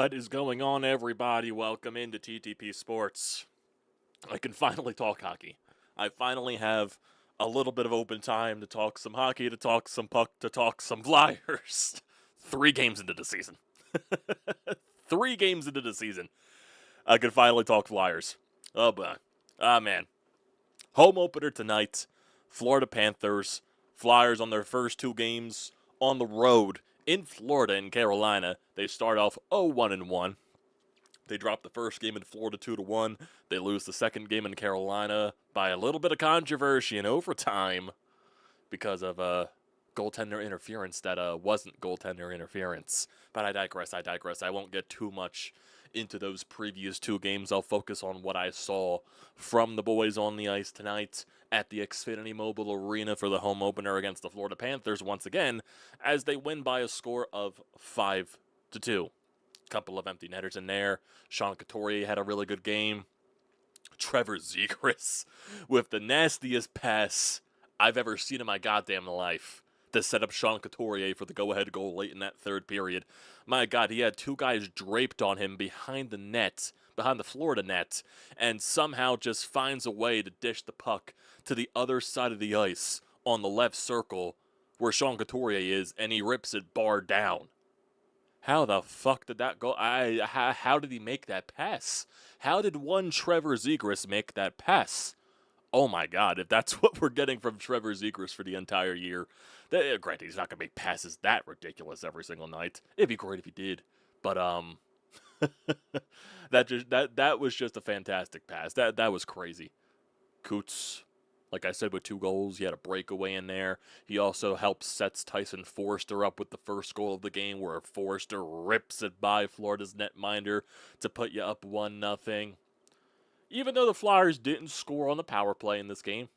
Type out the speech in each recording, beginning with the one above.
What is going on, everybody? Welcome into TTP Sports. I can finally talk hockey. I finally have a little bit of open time to talk some hockey, to talk some puck, to talk some Flyers. 3 games into the season. 3 games into the season. I can finally talk Flyers. Oh, boy. Ah, man. Home opener tonight. Florida Panthers. Flyers on their first 2 games on the road in Florida and Carolina. They start off 0-1-1. They drop the first game in Florida 2-1. They lose the second game in Carolina by a little bit of controversy in overtime because of goaltender interference that wasn't goaltender interference. But I digress. I won't get too much into those previous 2 games. I'll focus on what I saw from the boys on the ice tonight at the Xfinity Mobile Arena for the home opener against the Florida Panthers once again, as they win by a score of 5-2. Couple of empty netters in there. Sean Couturier had a really good game. Trevor Zegras with the nastiest pass I've ever seen in my goddamn life to set up Sean Couturier for the go-ahead goal late in that third period. My God, he had 2 guys draped on him behind the net, behind the Florida net, and somehow just finds a way to dish the puck to the other side of the ice on the left circle where Sean Couturier is, and he rips it bar down. How the fuck did that go? How did he make that pass? How did one Trevor Zegras make that pass? Oh my God, if that's what we're getting from Trevor Zegras for the entire year, granted, he's not going to make passes that ridiculous every single night. It'd be great if he did. But, that was just a fantastic pass. That was crazy. Coots, like I said, with 2 goals, he had a breakaway in there. He also helps sets Tyson Forster up with the first goal of the game, where Forster rips it by Florida's netminder to put you up 1-0. Even though the Flyers didn't score on the power play in this game,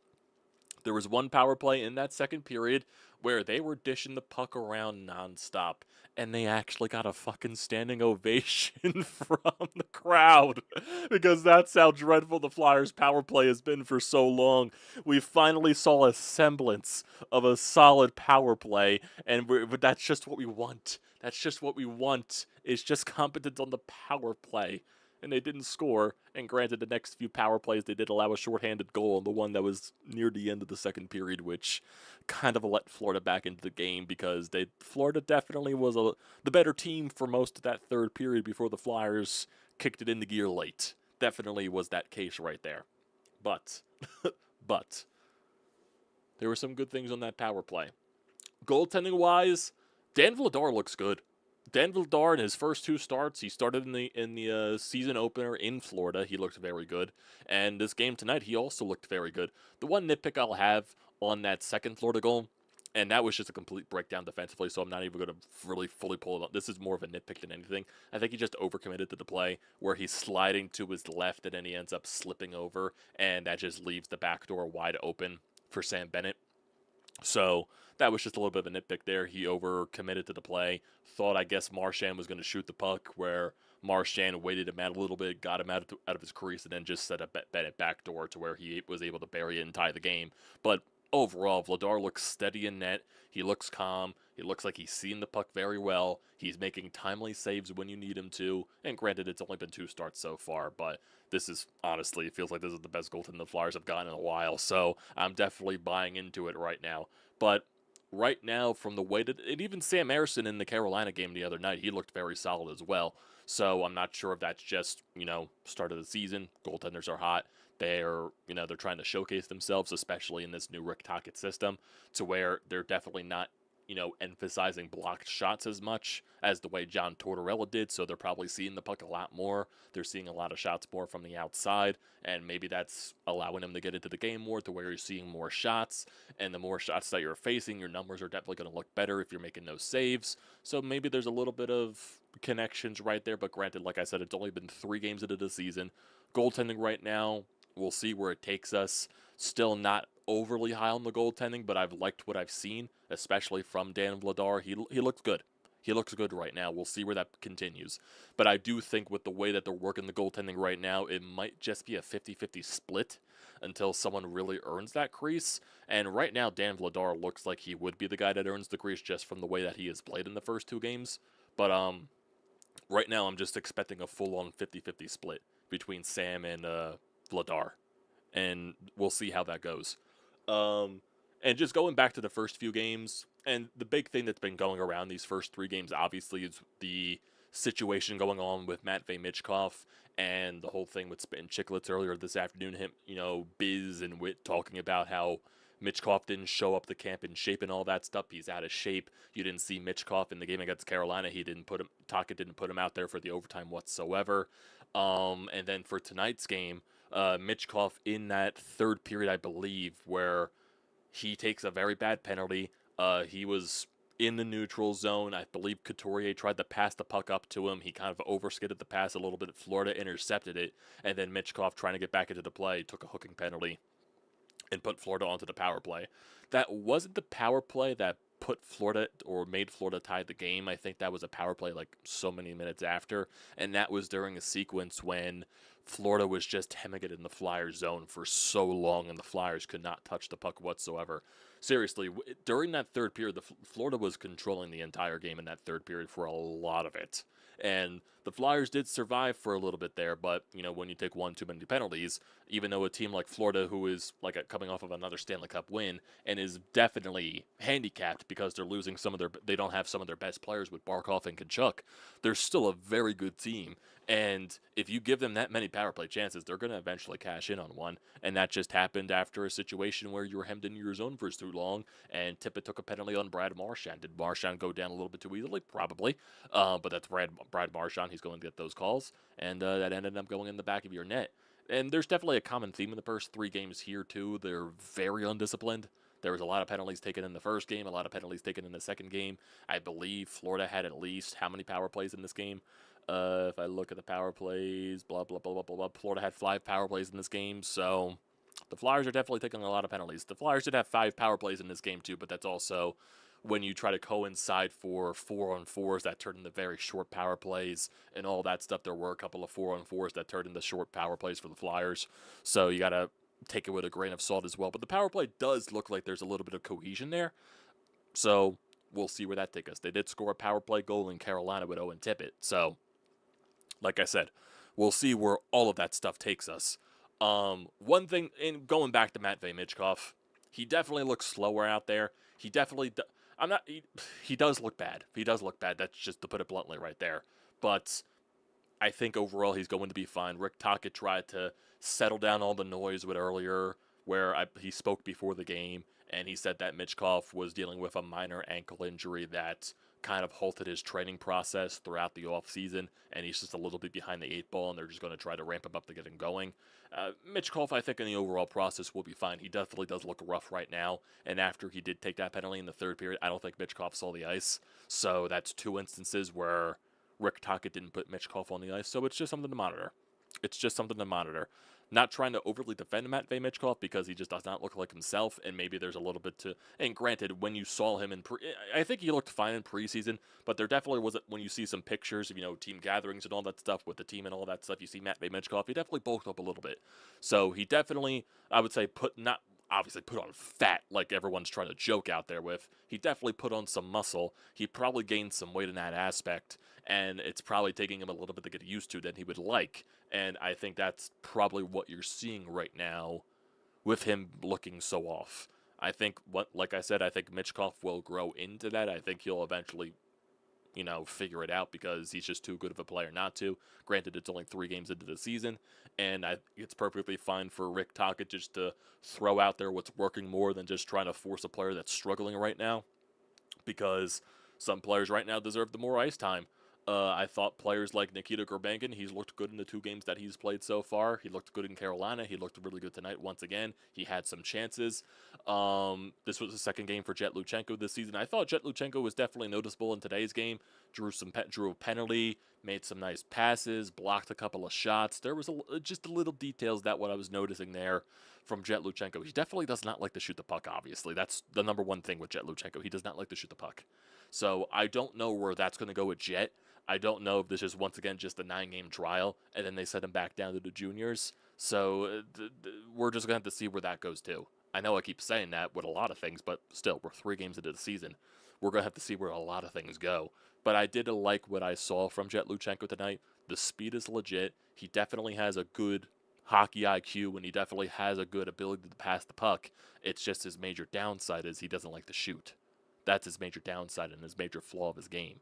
there was 1 power play in that second period where they were dishing the puck around nonstop, and they actually got a fucking standing ovation from the crowd, because that's how dreadful the Flyers' power play has been for so long. We finally saw a semblance of a solid power play, and that's just what we want. That's just what we want, is just competence on the power play. And they didn't score, and granted, the next few power plays, they did allow a shorthanded goal, the one that was near the end of the second period, which kind of let Florida back into the game, because Florida definitely was the better team for most of that third period before the Flyers kicked it into gear late. Definitely was that case right there. But, there were some good things on that power play. Goaltending-wise, Dan Vladar looks good. Dan Vladar, in his first 2 starts, he started in the season opener in Florida. He looked very good. And this game tonight, he also looked very good. The one nitpick I'll have on that second Florida goal, and that was just a complete breakdown defensively, so I'm not even going to really fully pull it up. This is more of a nitpick than anything. I think he just overcommitted to the play, where he's sliding to his left, and then he ends up slipping over, and that just leaves the back door wide open for Sam Bennett. So that was just a little bit of a nitpick there. He overcommitted to the play. Thought, I guess, Marchand was going to shoot the puck, where Marchand waited him out a little bit, got him out of his crease, and then just set up Bennett backdoor to where he was able to bury it and tie the game. But overall, Vladar looks steady in net. He looks calm. He looks like he's seen the puck very well. He's making timely saves when you need him to. And granted, it's only been 2 starts so far, but this is, honestly, it feels like this is the best goaltender the Flyers have gotten in a while. So I'm definitely buying into it right now. But right now, from the way that, and even Sam Ersson in the Carolina game the other night, he looked very solid as well. So I'm not sure if that's just, start of the season. Goaltenders are hot. They're trying to showcase themselves, especially in this new Rick Tocchet system, to where they're definitely not, emphasizing blocked shots as much as the way John Tortorella did. So they're probably seeing the puck a lot more. They're seeing a lot of shots more from the outside, and maybe that's allowing them to get into the game more, to where you're seeing more shots. And the more shots that you're facing, your numbers are definitely going to look better if you're making those saves. So maybe there's a little bit of connections right there. But granted, like I said, it's only been 3 games into the season. Goaltending right now, we'll see where it takes us. Still not overly high on the goaltending, but I've liked what I've seen, especially from Dan Vladar. He looks good. He looks good right now. We'll see where that continues. But I do think with the way that they're working the goaltending right now, it might just be a 50-50 split until someone really earns that crease. And right now, Dan Vladar looks like he would be the guy that earns the crease just from the way that he has played in the first 2 games. But Right now, I'm just expecting a full-on 50-50 split between Sam and Vladar, and we'll see how that goes. Um, and just going back to the first few games, and the big thing that's been going around these first 3 games, obviously, is the situation going on with Matvey Michkov and the whole thing with Spittin' Chicklets earlier this afternoon. Him, Biz and Wit talking about how Michkov didn't show up the camp in shape and all that stuff. He's out of shape. You didn't see Michkov in the game against Carolina. Taka didn't put him out there for the overtime whatsoever. And then for tonight's game, Michkov in that third period, I believe, where he takes a very bad penalty. He was in the neutral zone. I believe Couturier tried to pass the puck up to him. He kind of overskidded the pass a little bit. Florida intercepted it, and then Michkov, trying to get back into the play, took a hooking penalty and put Florida onto the power play. That wasn't the power play that put Florida or made Florida tie the game. I think that was a power play like so many minutes after, and that was during a sequence when Florida was just hemming it in the Flyers zone for so long, and the Flyers could not touch the puck whatsoever. Seriously, during that third period, Florida was controlling the entire game in that third period for a lot of it. And the Flyers did survive for a little bit there, but, when you take one too many penalties, even though a team like Florida, who is coming off of another Stanley Cup win and is definitely handicapped because they don't have some of their best players with Barkov and Kachuk, they're still a very good team. And if you give them that many power play chances, they're going to eventually cash in on one. And that just happened after a situation where you were hemmed in your zone for too long, and Tippett took a penalty on Brad Marchand. Did Marchand go down a little bit too easily? Probably. But that's Brad Marchand. He's going to get those calls, and that ended up going in the back of your net. And there's definitely a common theme in the first 3 games here, too. They're very undisciplined. There was a lot of penalties taken in the first game, a lot of penalties taken in the second game. I believe Florida had at least how many power plays in this game? If I look at the power plays, blah, blah, blah, blah, blah, blah. Florida had 5 power plays in this game, so the Flyers are definitely taking a lot of penalties. The Flyers did have 5 power plays in this game, too, but that's also when you try to coincide for 4-on-4s that turned into very short power plays and all that stuff. There were a couple of 4-on-4s that turned into short power plays for the Flyers, so you got to take it with a grain of salt as well. But the power play does look like there's a little bit of cohesion there, so we'll see where that takes us. They did score a power play goal in Carolina with Owen Tippett, so like I said, we'll see where all of that stuff takes us. One thing, in going back to Matvey Michkov, he definitely looks slower out there. He definitely, he does look bad. He does look bad. That's just to put it bluntly right there. But I think overall he's going to be fine. Rick Tocchet tried to settle down all the noise with earlier, where he spoke before the game, and he said that Michkov was dealing with a minor ankle injury that kind of halted his training process throughout the offseason, and he's just a little bit behind the 8 ball, and they're just going to try to ramp him up to get him going. Michkov, I think, in the overall process will be fine. He definitely does look rough right now, and after he did take that penalty in the third period, I don't think Michkov saw the ice, so that's 2 instances where Rick Tocchet didn't put Michkov on the ice, so it's just something to monitor. It's just something to monitor. Not trying to overly defend Matvey Michkov because he just does not look like himself, and maybe there's a little bit to... And granted, when you saw him I think he looked fine in preseason, but there definitely was... When you see some pictures of, team gatherings and all that stuff with the team and all that stuff, you see Matvey Michkov, he definitely bulked up a little bit. So he definitely, I would say, not obviously put on fat like everyone's trying to joke out there with. He definitely put on some muscle. He probably gained some weight in that aspect, and it's probably taking him a little bit to get used to than he would like. And I think that's probably what you're seeing right now with him looking so off. I think, like I said, I think Michkov will grow into that. I think he'll eventually, figure it out because he's just too good of a player not to. Granted, it's only 3 games into the season, and it's perfectly fine for Rick Tocchet just to throw out there what's working more than just trying to force a player that's struggling right now, because some players right now deserve the more ice time. I thought players like Nikita Gorbenkin, he's looked good in the 2 games that he's played so far. He looked good in Carolina. He looked really good tonight once again. He had some chances. This was the second game for Jet Luchenko this season. I thought Jet Luchenko was definitely noticeable in today's game. Drew a penalty, made some nice passes, blocked a couple of shots. There was just the little details that what I was noticing there from Jet Luchenko. He definitely does not like to shoot the puck, obviously. That's the number one thing with Jet Luchenko. He does not like to shoot the puck. So I don't know where that's going to go with Jet. I don't know if this is, once again, just a 9-game trial, and then they send him back down to the juniors. So we're just going to have to see where that goes, too. I know I keep saying that with a lot of things, but still, we're 3 games into the season. we're going to have to see where a lot of things go. But I did like what I saw from Jet Luchenko tonight. The speed is legit. He definitely has a good hockey IQ, and he definitely has a good ability to pass the puck. It's just his major downside is he doesn't like to shoot. That's his major downside and his major flaw of his game.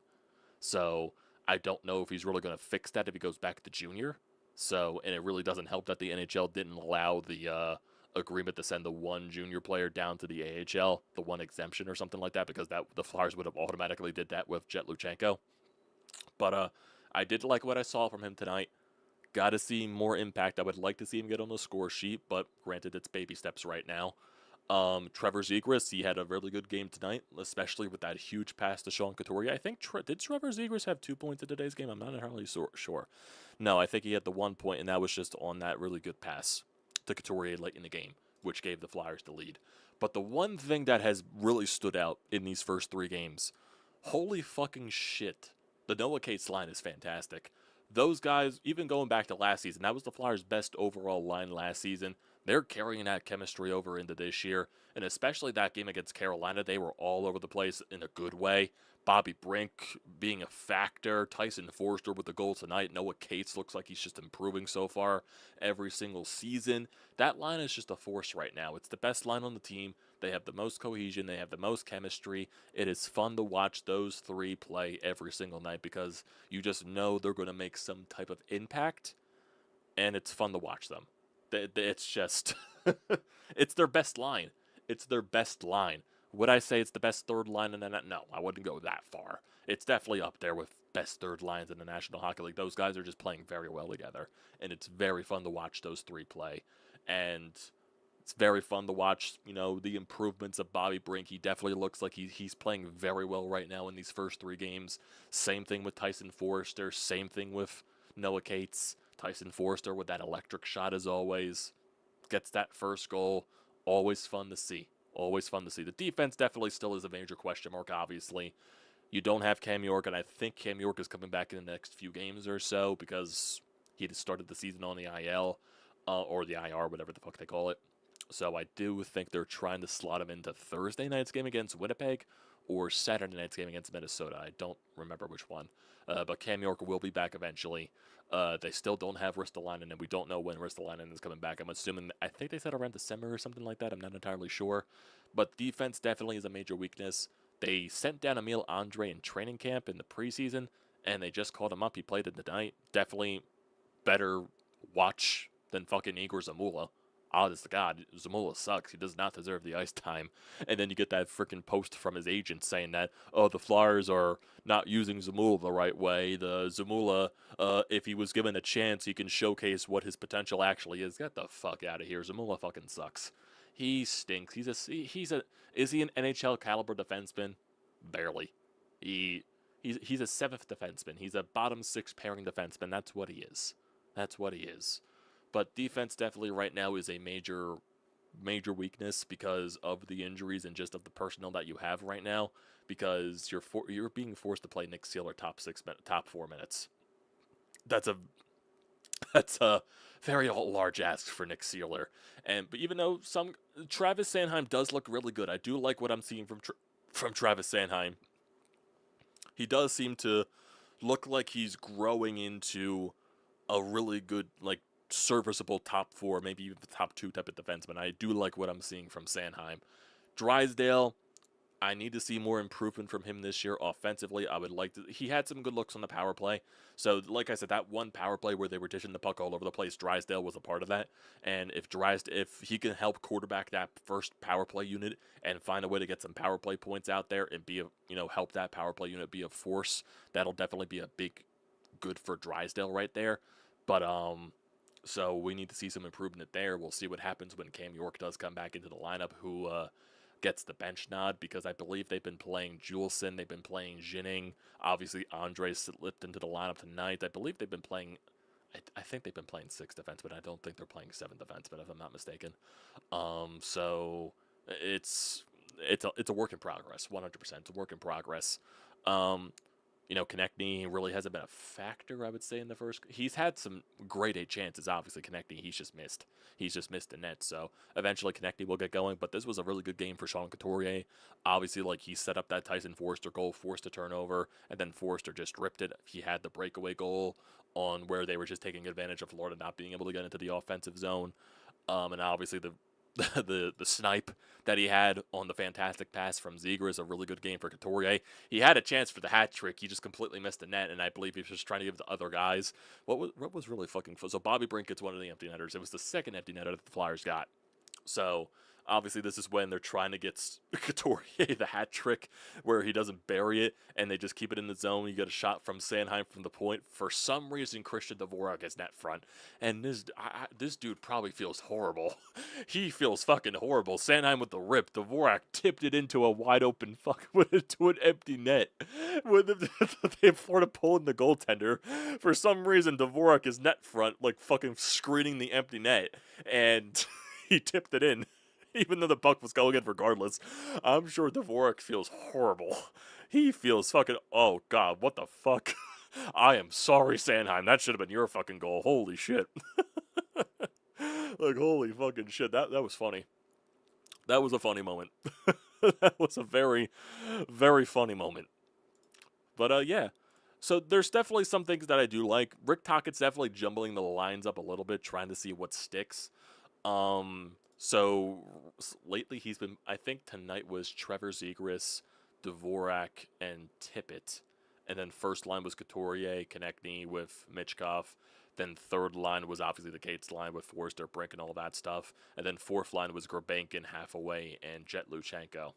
So I don't know if he's really going to fix that if he goes back to junior. So, and it really doesn't help that the NHL didn't allow the agreement to send the one junior player down to the AHL, the one exemption or something like that, because that the Flyers would have automatically did that with Jet Luchenko. But I did like what I saw from him tonight. Got to see more impact. I would like to see him get on the score sheet, but granted, it's baby steps right now. Trevor Zegras, he had a really good game tonight, especially with that huge pass to Sean Couturier. I think, did Trevor Zegras have 2 points in today's game? I'm not entirely sure. No, I think he had the 1 point, and that was just on that really good pass to Couturier late in the game, which gave the Flyers the lead. But the one thing that has really stood out in these first 3 games, holy fucking shit, the Noah Cates line is fantastic. Those guys, even going back to last season, that was the Flyers' best overall line last season. They're carrying that chemistry over into this year, and especially that game against Carolina, they were all over the place in a good way. Bobby Brink being a factor, Tyson Forster with the goal tonight, Noah Cates looks like he's just improving so far every single season. That line is just a force right now. It's the best line on the team. They have the most cohesion, they have the most chemistry. It is fun to watch those 3 play every single night because you just know they're going to make some type of impact, and it's fun to watch them. It's just, it's their best line. It's their best line. Would I say it's the best third line in the No, I wouldn't go that far. It's definitely up there with best third lines in the National Hockey League. Those guys are just playing very well together, and it's very fun to watch those 3 play. And it's very fun to watch, the improvements of Bobby Brink. He definitely looks like he's playing very well right now in these first 3 games. Same thing with Tyson Forster. Same thing with Noah Cates. Tyson Forster with that electric shot as always. Gets that first goal. Always fun to see. Always fun to see. The defense definitely still is a major question mark, obviously. You don't have Cam York, and I think Cam York is coming back in the next few games or so because he had started the season on the IL, or the IR, whatever the fuck they call it. So I do think they're trying to slot him into Thursday night's game against Winnipeg or Saturday night's game against Minnesota. I don't remember which one. But Cam York will be back eventually. They still don't have Ristolainen, and we don't know when Ristolainen is coming back. I'm assuming, I think they said around December or something like that. I'm not entirely sure. But defense definitely is a major weakness. They sent down Emil Andre in training camp in the preseason, and they just called him up. He played it tonight. Definitely better watch than fucking Igor Zamula. Honest to God, Zamula sucks. He does not deserve the ice time. And then you get that freaking post from his agent saying that, oh, the Flyers are not using Zamula the right way. The Zamula, if he was given a chance, he can showcase what his potential actually is. Get the fuck out of here. Zamula fucking sucks. He stinks. Is he an NHL caliber defenseman? Barely. He's a 7th defenseman. He's a bottom 6 pairing defenseman. That's what he is. That's what he is. But defense definitely right now is a major weakness because of the injuries and just of the personnel that you have right now. Because you're being forced to play Nick Seeler top 4 minutes. That's a very large ask for Nick Seeler. But even though Travis Sanheim does look really good, I do like what I'm seeing from Travis Sanheim. He does seem to look like he's growing into a really good, serviceable top 4, maybe even the top 2 type of defenseman. I do like what I'm seeing from Sanheim. Drysdale, I need to see more improvement from him this year offensively. I would like to. He had some good looks on the power play. So, like I said, that one power play where they were dishing the puck all over the place, Drysdale was a part of that. And if he can help quarterback that first power play unit and find a way to get some power play points out there and help that power play unit be a force, that'll definitely be a big good for Drysdale right there. But so we need to see some improvement there. We'll see what happens when Cam York does come back into the lineup, who gets the bench nod, because I believe they've been playing Juleson, they've been playing Ginning. Obviously, Andre slipped into the lineup tonight. I believe they've been playing, I think they've been playing 6 defensemen. I don't think they're playing 7 defensemen, if I'm not mistaken. So it's a work in progress, 100%. It's a work in progress. Konechny really hasn't been a factor, I would say, in the first. He's had some grade A chances, obviously. Konechny, he's just missed. He's just missed the net. So eventually, Konechny will get going. But this was a really good game for Sean Couturier. Obviously, he set up that Tyson Forster goal, forced a turnover, and then Forster just ripped it. He had the breakaway goal on where they were just taking advantage of Florida not being able to get into the offensive zone. And obviously the the snipe that he had on the fantastic pass from Ziegler is a really good game for Couturier. He had a chance for the hat trick. He just completely missed the net, and I believe he was just trying to give it to other guys. What was really fucking fun? So Bobby Brink gets one of the empty netters. It was the second empty netter that the Flyers got. So obviously this is when they're trying to get Couturier the hat trick where he doesn't bury it and they just keep it in the zone. You get a shot from Sanheim from the point. For some reason, Christian Dvorak is net front. And this dude probably feels horrible. He feels fucking horrible. Sanheim with the rip. Dvorak tipped it into a wide open into an empty net. With they have Florida pulling the goaltender. For some reason, Dvorak is net front, fucking screening the empty net. And he tipped it in, even though the puck was going in regardless. I'm sure Dvorak feels horrible. He feels fucking, oh god, what the fuck? I am sorry, Sanheim. That should have been your fucking goal. Holy shit. Holy fucking shit. That was funny. That was a funny moment. That was a very, very funny moment. But, yeah. So there's definitely some things that I do like. Rick Tocchet's definitely jumbling the lines up a little bit, trying to see what sticks. So lately he's been, I think tonight was Trevor Zegras, Dvorak, and Tippett. And then first line was Couturier, Konechny with Michkov. Then third line was obviously the Cates line with Forster, Brink, and all that stuff. And then fourth line was Grabenkin, Halfaway, and Jet Luchenko.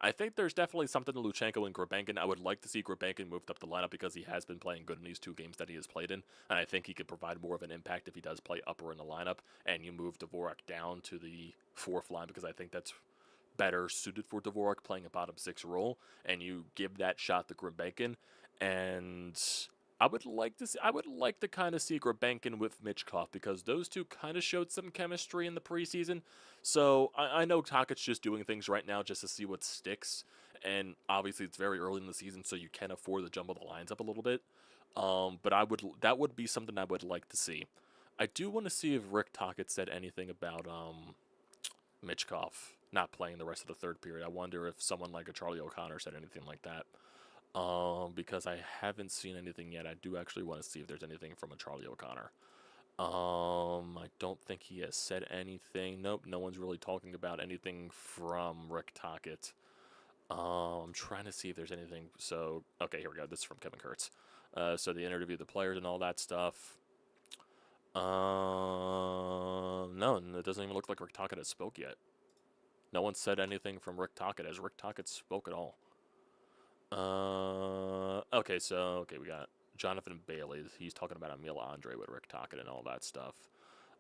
I think there's definitely something to Luchenko and Grabenkin. I would like to see Grabenkin moved up the lineup because he has been playing good in these 2 games that he has played in, and I think he could provide more of an impact if he does play upper in the lineup, and you move Dvorak down to the fourth line because I think that's better suited for Dvorak playing a bottom 6 role, and you give that shot to Grabenkin, and I would like to kind of see Grabenkin with Michkov because those two kind of showed some chemistry in the preseason. So I know Tocchet's just doing things right now just to see what sticks, and obviously it's very early in the season, so you can afford to jumble the lines up a little bit. But that would be something I would like to see. I do want to see if Rick Tocchet said anything about Michkov not playing the rest of the third period. I wonder if someone like a Charlie O'Connor said anything like that. Because I haven't seen anything yet. I do actually want to see if there's anything from a Charlie O'Connor. I don't think he has said anything. Nope, no one's really talking about anything from Rick Tocchet. I'm trying to see if there's anything. So, okay, here we go. This is from Kevin Kurtz. So they interviewed the players and all that stuff. No, it doesn't even look like Rick Tocchet has spoke yet. No one said anything from Rick Tocchet. Has Rick Tocchet spoke at all? Okay, we got Jonathan Bailey. He's talking about Emil Andre with Rick Tocchet and all that stuff.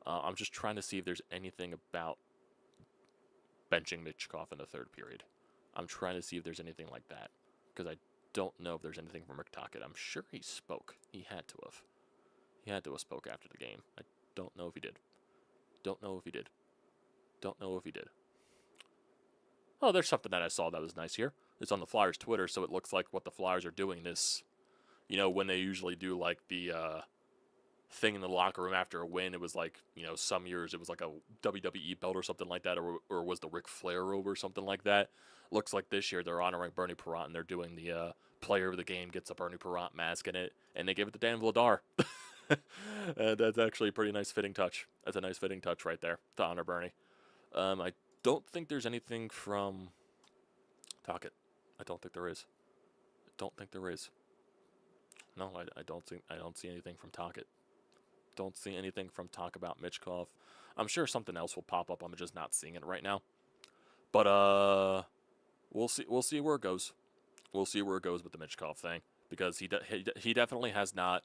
I'm just trying to see if there's anything about benching Michkov in the third period. I'm trying to see if there's anything like that, because I don't know if there's anything from Rick Tocchet. I'm sure he spoke. He had to have. He had to have spoke after the game. I don't know if he did. Don't know if he did. Don't know if he did. Oh, there's something that I saw that was nice here. It's on the Flyers Twitter, so it looks like what the Flyers are doing this, when they usually do like the thing in the locker room after a win. It was like, some years it was like a WWE belt or something like that, or was the Ric Flair robe or something like that. Looks like this year they're honoring Bernie Parent, and they're doing the player of the game gets a Bernie Parent mask in it, and they gave it to Dan Vladar. That's actually a pretty nice fitting touch. That's a nice fitting touch right there to honor Bernie. I don't think there's anything from Tocchet. I don't think there is. I don't think there is. No, I don't see anything from Tocchet. Don't see anything from talk about Michkov. I'm sure something else will pop up. I'm just not seeing it right now. But we'll see. We'll see where it goes. We'll see where it goes with the Michkov thing, because he definitely has not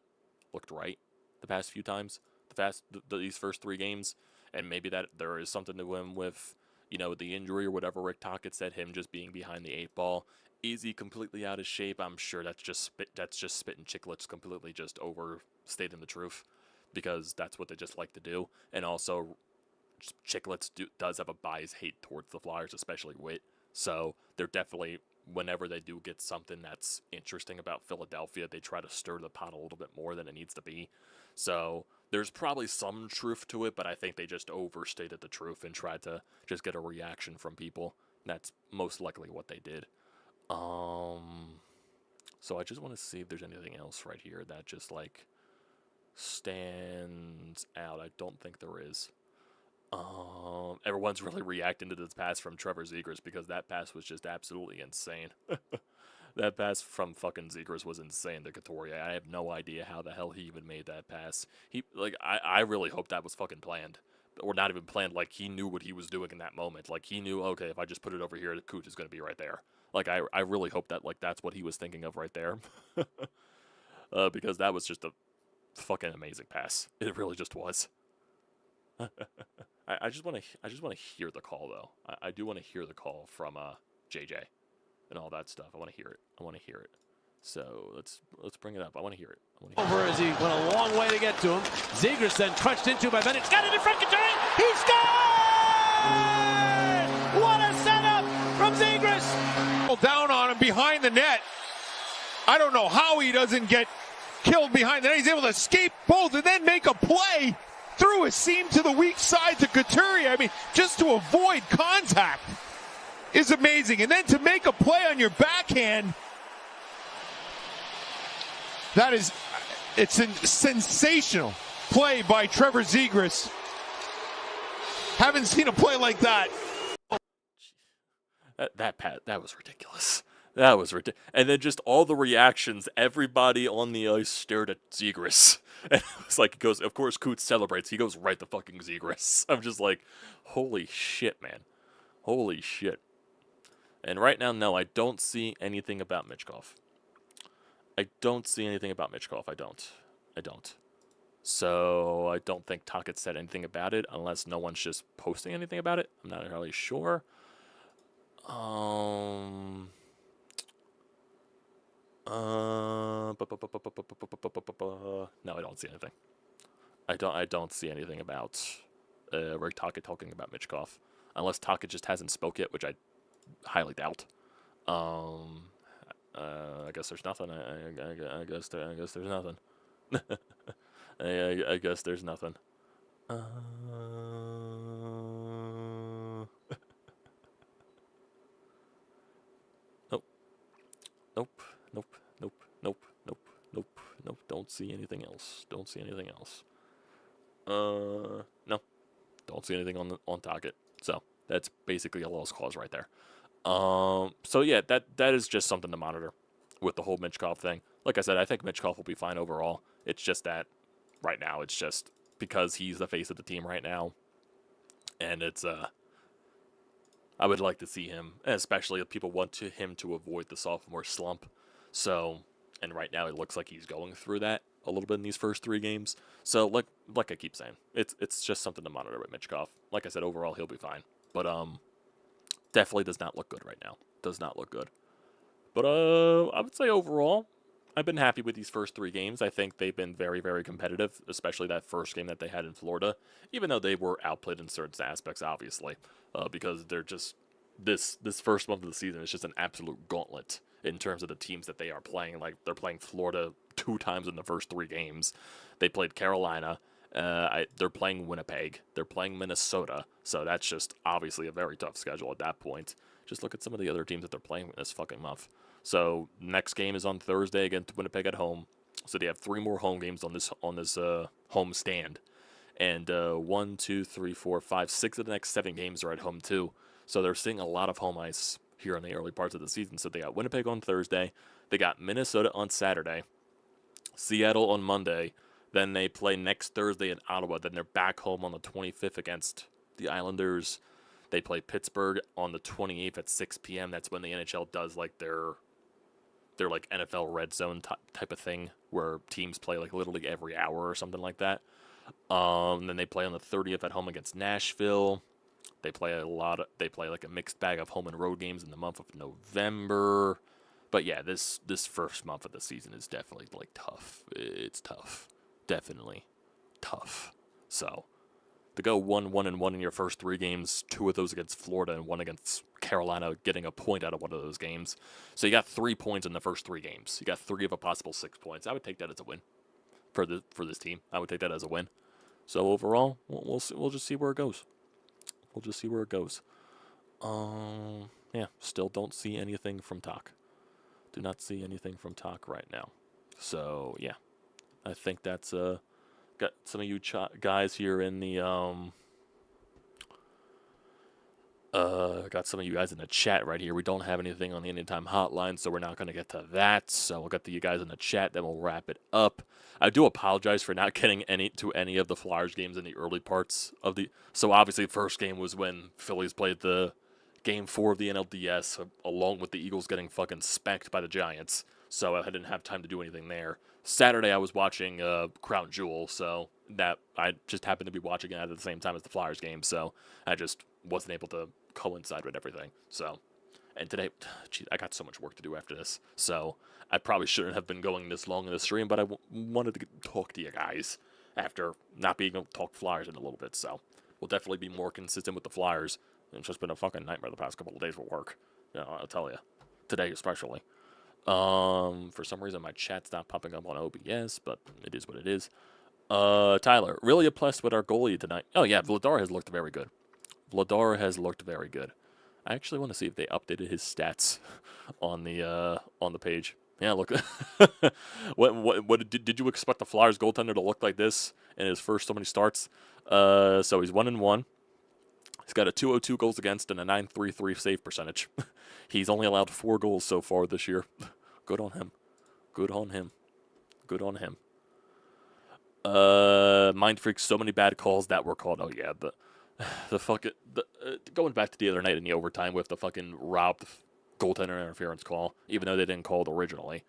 looked right the past few times. These first 3 games, and maybe that there is something to him with the injury or whatever. Rick Tocchet said him just being behind the 8 ball. Is he completely out of shape? I'm sure that's just spitting chicklets, completely just overstating the truth, because that's what they just like to do. And also, Chicklets does have a bias hate towards the Flyers, especially Witt. So they're definitely whenever they do get something that's interesting about Philadelphia, they try to stir the pot a little bit more than it needs to be. So there's probably some truth to it, but I think they just overstated the truth and tried to just get a reaction from people. That's most likely what they did. So I just want to see if there's anything else right here that just like stands out. I don't think there is. Everyone's really reacting to this pass from Trevor Zegras because that pass was just absolutely insane. That pass from fucking Zegras was insane to Couturier. I have no idea how the hell he even made that pass. I really hope that was fucking planned. Or not even planned, like he knew what he was doing in that moment. Like he knew, okay, if I just put it over here, the Coot is going to be right there. Like I really hope that like that's what he was thinking of right there. Because that was just a fucking amazing pass. It really just was. I just want to hear the call though. I do want to hear the call from JJ and all that stuff. I want to hear it. So let's bring it up. I want to hear it. Over as he went a long way to get to him. Zegras then crunched into by Bennett. Got it in front. Couturier. He scored! What a setup from Zegras! Down on him behind the net. I don't know how he doesn't get killed behind the net. He's able to escape both and then make a play through a seam to the weak side to Couturier. I mean, just to avoid contact is amazing. And then to make a play on your backhand, it's a sensational play by Trevor Zegras. Haven't seen a play like that. That was ridiculous. That was ridiculous. And then just all the reactions, everybody on the ice stared at Zegras. And it was like, of course, Coots celebrates. He goes right to fucking Zegras. I'm just like, holy shit, man. Holy shit. And right now, no, I don't see anything about Michkov. I don't. So I don't think Tocchet said anything about it, unless no one's just posting anything about it. I'm not entirely sure. No, I don't see anything. I don't see anything about Rick Tocchet talking about Michkov, unless Tocchet just hasn't spoke yet, which I highly doubt. I guess there's nothing. I guess there's nothing. I guess there's nothing. Nope. Don't see anything else. No. Don't see anything on Tocchet. So that's basically a lost cause right there. So yeah, that is just something to monitor with the whole Michkov thing. Like I said, I think Michkov will be fine overall. It's just that right now, it's just because he's the face of the team right now, and it's I would like to see him, especially if people want him to avoid the sophomore slump. So, and right now it looks like he's going through that a little bit in these first 3 games. So like I keep saying, it's just something to monitor with Michkov. Like I said, overall he'll be fine, but definitely does not look good right now. Does not look good. But I would say overall, I've been happy with these first 3 games. I think they've been very, very competitive, especially that first game that they had in Florida, even though they were outplayed in certain aspects, obviously, because they're just this first month of the season is just an absolute gauntlet in terms of the teams that they are playing. Like, they're playing Florida 2 times in the first 3 games. They played Carolina. They're playing Winnipeg. They're playing Minnesota. So that's just obviously a very tough schedule at that point. Just look at some of the other teams that they're playing this fucking month. So next game is on Thursday against Winnipeg at home. So they have 3 more home games on this home stand. And 1, 2, 3, 4, 5, 6 of the next 7 games are at home too. So they're seeing a lot of home ice here in the early parts of the season. So they got Winnipeg on Thursday. They got Minnesota on Saturday. Seattle on Monday. Then they play next Thursday in Ottawa. Then they're back home on the 25th against the Islanders. They play Pittsburgh on the 28th at 6 p.m. That's when the NHL does like their like NFL red zone type of thing where teams play like literally every hour or something like that. Then they play on the 30th at home against Nashville. They play like a mixed bag of home and road games in the month of November. But yeah, this first month of the season is definitely like tough. It's tough. Definitely tough. So to go 1-1-1 in your first 3 games, 2 of those against Florida and 1 against Carolina getting a point out of one of those games. So you got 3 points in the first 3 games. You got 3 of a possible 6 points. I would take that as a win for this team. I would take that as a win. So overall, we'll just see where it goes. We'll just see where it goes. Yeah, still don't see anything from Talk. Do not see anything from Talk right now. So yeah, I think that's got some of you guys here in the got some of you guys in the chat right here. We don't have anything on the Anytime Hotline, so we're not going to get to that. So we'll get to you guys in the chat, then we'll wrap it up. I do apologize for not getting any of the Flyers games in the early parts of the. So obviously, the first game was when Phillies played the Game 4 of the NLDS, along with the Eagles getting fucking spanked by the Giants. So I didn't have time to do anything there. Saturday, I was watching Crown Jewel, so that I just happened to be watching it at the same time as the Flyers game. So I just wasn't able to coincide with everything. So, and today, geez, I got so much work to do after this. So I probably shouldn't have been going this long in the stream, but I wanted to talk to you guys after not being able to talk Flyers in a little bit. So we'll definitely be more consistent with the Flyers. It's just been a fucking nightmare the past couple of days for work. You know, I'll tell you. Today especially. For some reason my chat's not popping up on OBS, but it is what it is. Tyler, really impressed with our goalie tonight. Oh yeah, Vladar has looked very good. Vladar has looked very good. I actually want to see if they updated his stats on the page. Yeah, look. what did you expect the Flyers goaltender to look like this in his first so many starts? So he's 1-1. He's got a 202 goals against and a 933 save percentage. He's only allowed 4 goals so far this year. Good on him. Good on him. Good on him. Mind Freaks, so many bad calls that were called. Oh yeah, the fucking going back to the other night in the overtime with the fucking robbed goaltender interference call, even though they didn't call it originally.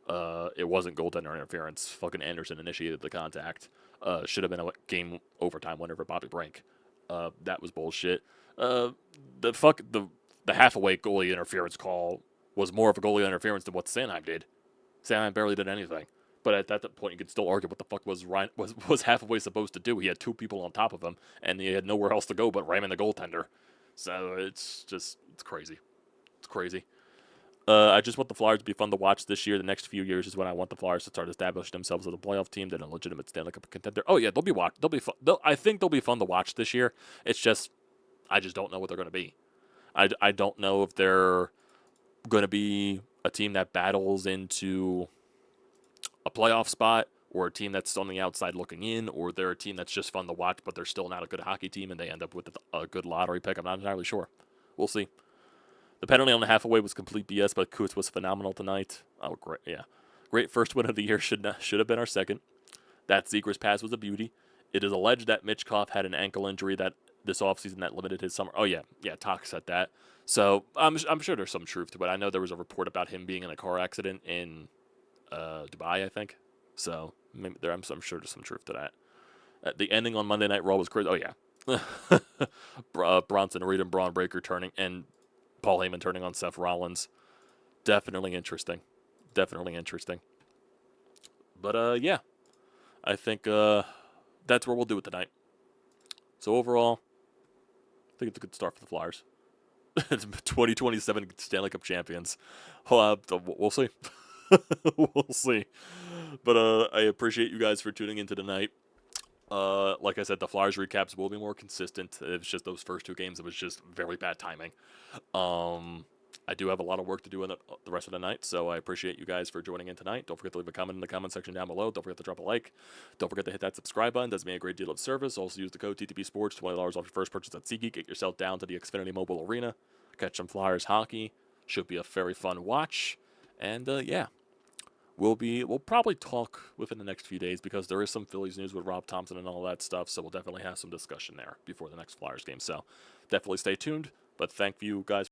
It wasn't goaltender interference. Fucking Anderson initiated the contact. Should have been a game overtime winner for Bobby Brink. That was bullshit. The half-away goalie interference call was more of a goalie interference than what Sanheim did. Sanheim barely did anything. But at that point, you could still argue what the fuck was half-away supposed to do. He had 2 people on top of him, and he had nowhere else to go but ram in the goaltender. So it's crazy. It's crazy. I just want the Flyers to be fun to watch this year. The next few years is when I want the Flyers to start establishing themselves as a playoff team, then a legitimate Stanley Cup contender. Oh yeah, they'll be fun. I think they'll be fun to watch this year. It's just, I just don't know what they're going to be. I don't know if they're going to be a team that battles into a playoff spot, or a team that's on the outside looking in, or they're a team that's just fun to watch, but they're still not a good hockey team, and they end up with a good lottery pick. I'm not entirely sure. We'll see. The penalty on the half-away was complete BS, but Coots was phenomenal tonight. Oh, great, yeah. Great first win of the year. Should have been our second. That Zegras pass was a beauty. It is alleged that Mitchkov had an ankle injury that this offseason that limited his summer. Oh, yeah. Yeah, Talk said that. So I'm sure there's some truth to it. I know there was a report about him being in a car accident in Dubai, I think. So maybe I'm sure there's some truth to that. The ending on Monday Night Raw was crazy. Oh, yeah. Bronson Reed and Braun Breaker turning, and Paul Heyman turning on Seth Rollins. Definitely interesting. Definitely interesting. But, yeah. I think that's where we'll do it tonight. So, overall, I think it's a good start for the Flyers. 2027 Stanley Cup champions. We'll see. We'll see. But I appreciate you guys for tuning into tonight. Like I said, the Flyers recaps will be more consistent. It's just those first 2 games, it was just very bad timing. I do have a lot of work to do in the rest of the night, so I appreciate you guys for joining in tonight. Don't forget to leave a comment in the comment section down below. Don't forget to drop a like. Don't forget to hit that subscribe button. Does me a great deal of service. Also use the code TTPSPORTS, $20 off your first purchase at SEATGEEK. Get yourself down to the Xfinity Mobile Arena. Catch some Flyers hockey. Should be a very fun watch. And, yeah. We'll probably talk within the next few days because there is some Phillies news with Rob Thompson and all that stuff, so we'll definitely have some discussion there before the next Flyers game. So definitely stay tuned, but thank you guys